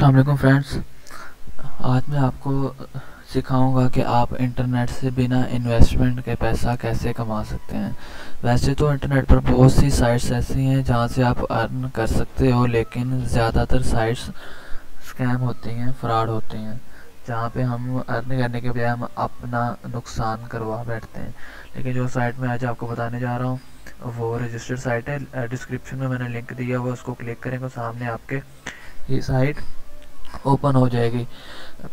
अस्सलाम वालेकुम फ्रेंड्स। आज मैं आपको सिखाऊंगा कि आप इंटरनेट से बिना इन्वेस्टमेंट के पैसा कैसे कमा सकते हैं। वैसे तो इंटरनेट पर बहुत सी साइट्स ऐसी हैं जहां से आप अर्न कर सकते हो, लेकिन ज़्यादातर साइट्स स्कैम होती हैं, फ्रॉड होती हैं, जहां पे हम अर्न करने के बजाय हम अपना नुकसान करवा बैठते हैं। लेकिन जो साइट मैं आज आपको बताने जा रहा हूँ वो रजिस्टर्ड साइट है। डिस्क्रिप्शन में मैंने लिंक दिया हुआ, उसको क्लिक करेंगे सामने आपके ये साइट ओपन हो जाएगी,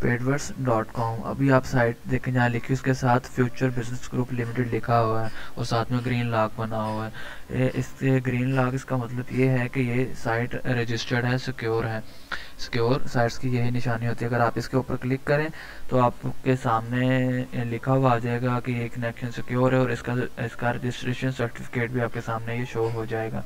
paidwords.com। अभी आप साइट देखें, जहाँ लिखी उसके साथ फ्यूचर बिजनेस ग्रुप लिमिटेड लिखा हुआ है और साथ में ग्रीन लॉक बना हुआ है। इससे ग्रीन लॉक, इसका मतलब ये है कि ये साइट रजिस्टर्ड है, सिक्योर है। सिक्योर साइट्स की यही निशानी होती है। अगर आप इसके ऊपर क्लिक करें तो आपके सामने लिखा हुआ आ जाएगा कि ये कनेक्शन सिक्योर है और इसका रजिस्ट्रेशन सर्टिफिकेट भी आपके सामने ये शो हो जाएगा।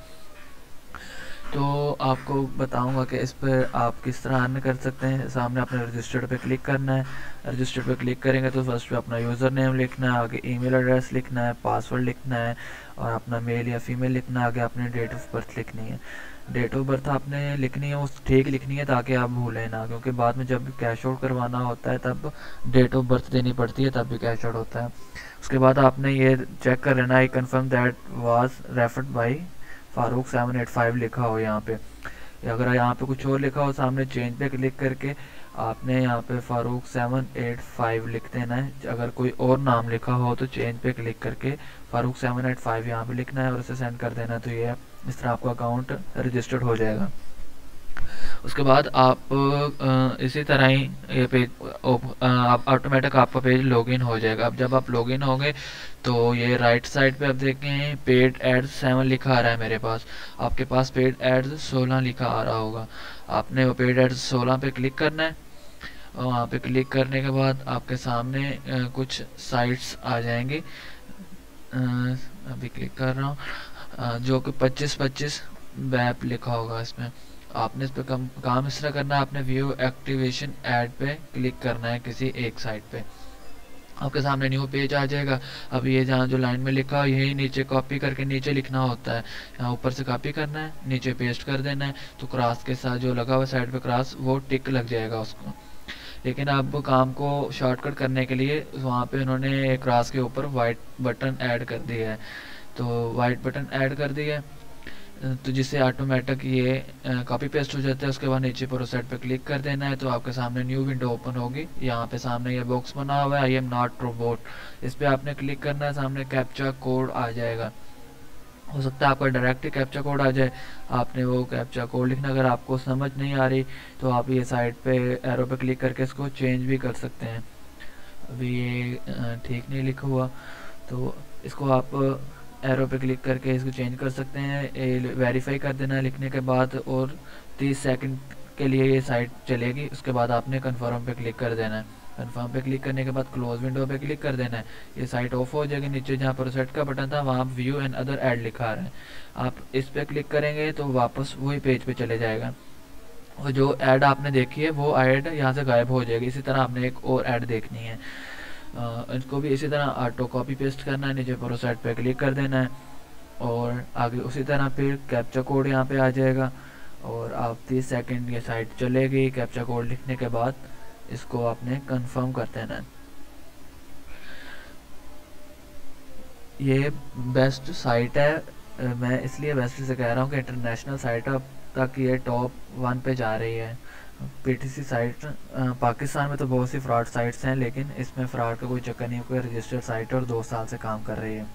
तो आपको बताऊंगा कि इस पर आप किस तरह अर्न कर सकते हैं। सामने आपने रजिस्टर्ड पे क्लिक करना है। रजिस्टर्ड पे क्लिक करेंगे तो फर्स्ट पे अपना यूज़र नेम लिखना है, आगे ईमेल एड्रेस लिखना है, पासवर्ड लिखना है और अपना मेल या फीमेल लिखना है। आगे आपने डेट ऑफ बर्थ लिखनी है। डेट ऑफ बर्थ आपने लिखनी है उस ठीक लिखनी है ताकि आप भूलें ना, क्योंकि बाद में जब कैश आउट करवाना होता है तब डेट ऑफ बर्थ देनी पड़ती है, तब भी कैश आउट होता है। उसके बाद आपने ये चेक कर लेना है, confirm that was referred by Farooq 785 लिखा हो यहाँ पे। अगर यहाँ पे कुछ और लिखा हो सामने चेंज पे क्लिक करके आपने यहाँ पे फारूक 785 लिख देना है। अगर कोई और नाम लिखा हो तो चेंज पे क्लिक करके फारूक 785 यहाँ पे लिखना है और उसे सेंड कर देना। तो ये इस तरह आपका अकाउंट रजिस्टर्ड हो जाएगा। उसके बाद आप इसी तरह ही ये पेज आप ऑटोमेटिक आपका पेज लॉगिन हो जाएगा। अब जब आप लॉगिन होंगे तो ये राइट साइड पे आप देखें पेड एड्स 7 लिखा आ रहा है मेरे पास। आपके पास पेड एड्स 16 लिखा आ रहा होगा। आपने वो पेड एड्स 16 पे क्लिक करना है और वहाँ पे क्लिक करने के बाद आपके सामने कुछ साइट्स आ जाएंगी। अभी क्लिक कर रहा हूँ, जो कि 25 बैप लिखा होगा इसमें। आपने इस पे काम इस तरह करना है, आपने व्यू एक्टिवेशन ऐड पे क्लिक करना है किसी एक साइट पे। आपके सामने न्यू पेज आ जाएगा। अब ये जहाँ जो लाइन में लिखा हो यही नीचे कॉपी करके नीचे लिखना होता है। यहाँ ऊपर से कॉपी करना है, नीचे पेस्ट कर देना है, तो क्रॉस के साथ जो लगा हुआ साइड पे क्रॉस वो टिक लग जाएगा उसको। लेकिन अब काम को शॉर्टकट करने के लिए वहाँ पे उन्होंने क्रॉस के ऊपर वाइट बटन ऐड कर दिया है। तो वाइट बटन ऐड कर दिया है तो जिससे ऑटोमेटिक ये कॉपी पेस्ट हो जाता है। उसके बाद नीचे प्रोसेट पे क्लिक कर देना है तो आपके सामने न्यू विंडो ओपन होगी। यहाँ पे सामने ये बॉक्स बना हुआ है, आई एम नॉट रोबोट, इस पे आपने क्लिक करना है। सामने कैप्चा कोड आ जाएगा। हो सकता है आपका डायरेक्ट कैप्चा कोड आ जाए, आपने वो कैप्चा कोड लिखना। अगर आपको समझ नहीं आ रही तो आप ये साइड पे एरो पे क्लिक करके इसको चेंज भी कर सकते हैं। अभी ये ठीक नहीं लिखा हुआ तो इसको आप एरो पे क्लिक करके इसको चेंज कर सकते हैं। वेरीफाई कर देना है लिखने के बाद और 30 सेकंड के लिए ये साइट चलेगी। उसके बाद आपने कन्फर्म पे क्लिक कर देना है। कन्फर्म पे क्लिक करने के बाद क्लोज विंडो पे क्लिक कर देना है। ये साइट ऑफ हो जाएगी। नीचे जहाँ पर सेट का बटन था वहाँ व्यू एंड अदर ऐड लिखा आ रहा है, आप इस पे क्लिक करेंगे तो वापस वही पेज पे चले जाएगा और जो ऐड आपने देखी है वो ऐड यहाँ से गायब हो जाएगी। इसी तरह आपने एक और ऐड देखनी है, इसको भी इसी तरह ऑटो कॉपी पेस्ट करना है, नीचे प्रोसेट पे क्लिक कर देना है और आगे उसी तरह फिर कैप्चा कोड यहाँ पे आ जाएगा और आप 30 सेकंड ये साइट चलेगी। कैप्चा कोड लिखने के बाद इसको आपने कंफर्म कर देना है। ये बेस्ट साइट है, मैं इसलिए बेस्ट से कह रहा हूँ कि इंटरनेशनल साइट अब तक ये टॉप 1 पे जा रही है। पीटीसी साइट पाकिस्तान में तो बहुत सी फ्रॉड साइट्स हैं, लेकिन इसमें फ्रॉड का कोई चक्कर नहीं है, कोई रजिस्टर्ड साइट और 2 साल से काम कर रही है।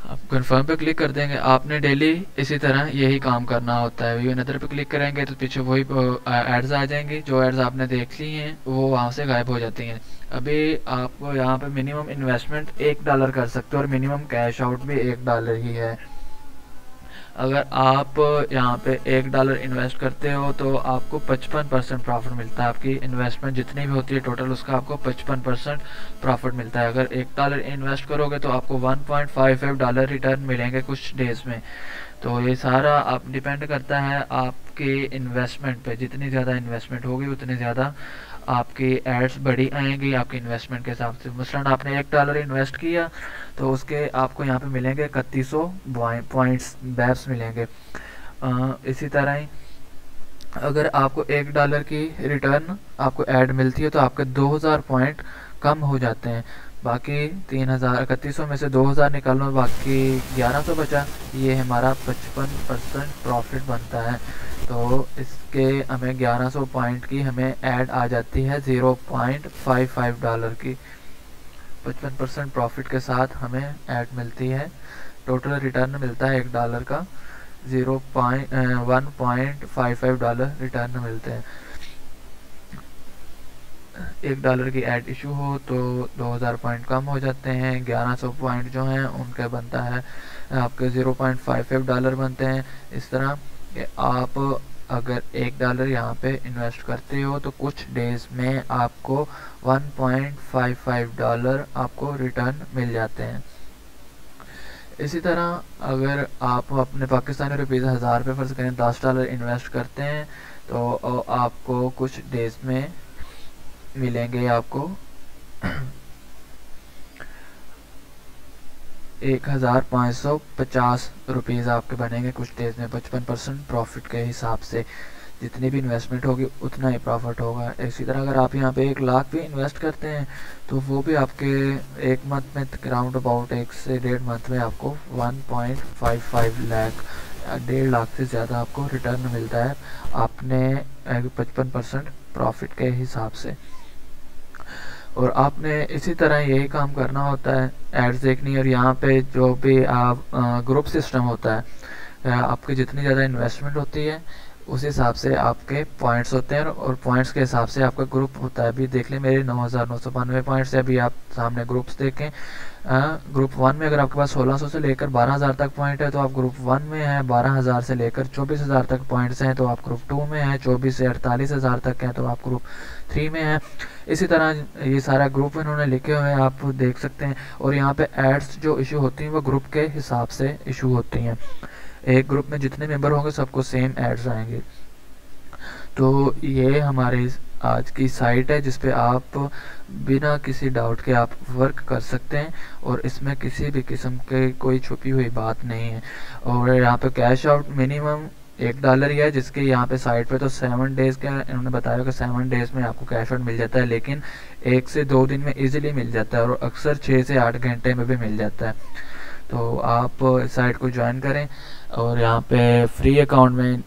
आप कंफर्म पे क्लिक कर देंगे। आपने डेली इसी तरह यही काम करना होता है। व्यू अनदर पे क्लिक करेंगे तो पीछे वही एड्स आ जाएंगी। जो एड्स आपने देख ली हैं वो वहाँ से गायब हो जाती हैं। अभी आपको यहाँ पे मिनिमम इन्वेस्टमेंट $1 कर सकते हो और मिनिमम कैश आउट भी $1 ही है। अगर आप यहाँ पे $1 इन्वेस्ट करते हो तो आपको 55% प्रॉफिट मिलता है। आपकी इन्वेस्टमेंट जितनी भी होती है टोटल उसका आपको 55% प्रॉफिट मिलता है। अगर $1 इन्वेस्ट करोगे तो आपको $1.55 रिटर्न मिलेंगे कुछ डेज में। तो ये सारा आप डिपेंड करता है आपके इन्वेस्टमेंट पे। जितनी ज़्यादा इन्वेस्टमेंट होगी उतनी ज़्यादा आपकी एड्स बड़ी आएंगी आपके इन्वेस्टमेंट के हिसाब से। मसलन आपने $1 इन्वेस्ट किया तो उसके आपको यहाँ पे मिलेंगे 3100 पॉइंट्स बैप्स मिलेंगे। इसी तरह ही अगर आपको $1 की रिटर्न आपको ऐड मिलती है तो आपके 2000 पॉइंट कम हो जाते हैं। बाकी 3100 में से 2000 निकाल लो, बाकी 1100 बचा। ये हमारा 55% प्रॉफिट बनता है। तो इसके हमें 1100 पॉइंट की हमें ऐड आ जाती है $0.55 की। 55% प्रॉफिट के साथ हमें ऐड मिलती है। टोटल रिटर्न मिलता है $1 का, $1.55 रिटर्न मिलते हैं। $1 की ऐड इशू हो तो 2000 पॉइंट कम हो जाते हैं। 1100 पॉइंट जो हैं उनके बनता है आपके $0.55 बनते हैं। इस तरह कि आप अगर $1 यहाँ पे इन्वेस्ट करते हो तो कुछ डेज में आपको $1.55 आपको रिटर्न मिल जाते हैं। इसी तरह अगर आप अपने पाकिस्तानी रुपीज़ 1000 रुपये फर्ज करें $10 इन्वेस्ट करते हैं तो आपको कुछ डेज में मिलेंगे आपको 1550 रुपीज़ आपके बनेंगे कुछ डेज में। 55% प्रॉफिट के हिसाब से जितनी भी इन्वेस्टमेंट होगी उतना ही प्रॉफिट होगा। इसी तरह अगर आप यहाँ पे 1 लाख भी इन्वेस्ट करते हैं तो वो भी आपके एक मंथ में राउंड अबाउट 1 से 1.5 मंथ में आपको 1.55 लाख 1.5 लाख से ज़्यादा आपको रिटर्न मिलता है आपने 55% प्रॉफिट के हिसाब से। और आपने इसी तरह यही काम करना होता है, एड्स देखनी। और यहाँ पे जो भी आप ग्रुप सिस्टम होता है, आपकी जितनी ज़्यादा इन्वेस्टमेंट होती है उस हिसाब से आपके पॉइंट्स होते हैं और पॉइंट्स के हिसाब से आपका ग्रुप होता है। अभी देख लें मेरे 9992 पॉइंट्स है। अभी आप सामने ग्रुप्स देखें, ग्रुप 1 में अगर आपके पास 1600 से लेकर 12000 तक पॉइंट है तो आप ग्रुप 1 में हैं। 12000 से लेकर 24000 तक पॉइंट्स हैं तो आप ग्रुप 2 में हैं। 24 से 48000 तक हैं तो आप ग्रुप 3 में हैं। इसी तरह ये सारा ग्रुप इन्होंने लिखे हुए हैं, आप देख सकते हैं। और यहाँ पे एड्स जो इशू होती हैं वो ग्रुप के हिसाब से इशू होती हैं। एक ग्रुप में जितने मेंबर होंगे सबको सेम एड्स आएंगे। तो ये हमारे आज की साइट है जिस पे आप बिना किसी डाउट के आप वर्क कर सकते हैं और इसमें किसी भी किस्म के कोई छुपी हुई बात नहीं है। और यहाँ पे कैश आउट मिनिमम $1 ही है, जिसके यहाँ पे साइट पे तो 7 डेज़ का इन्होंने बताया कि 7 डेज़ में आपको कैश आउट मिल जाता है, लेकिन 1 से 2 दिन में इजीली मिल जाता है और अक्सर 6 से 8 घंटे में भी मिल जाता है। तो आप इस साइट को ज्वाइन करें और यहाँ पे फ्री अकाउंट में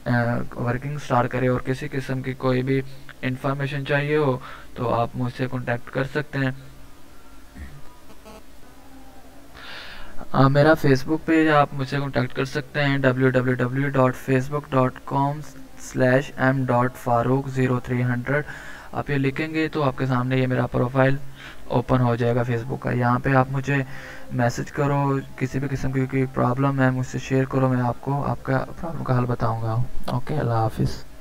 वर्किंग स्टार्ट करें। और किसी किस्म की कोई भी इंफॉर्मेशन चाहिए हो तो आप मुझसे कांटेक्ट कर सकते हैं। मेरा फेसबुक पेज आप मुझसे कांटेक्ट कर सकते हैं www.facebook.com/m.farouk0300। आप ये लिखेंगे तो आपके सामने ये मेरा प्रोफाइल ओपन हो जाएगा फेसबुक का। यहाँ पे आप मुझे मैसेज करो, किसी भी किस्म की कोई प्रॉब्लम है मुझसे शेयर करो, मैं आपको आपका प्रॉब्लम का हल बताऊंगा। ओके, अल्लाह हाफिज़।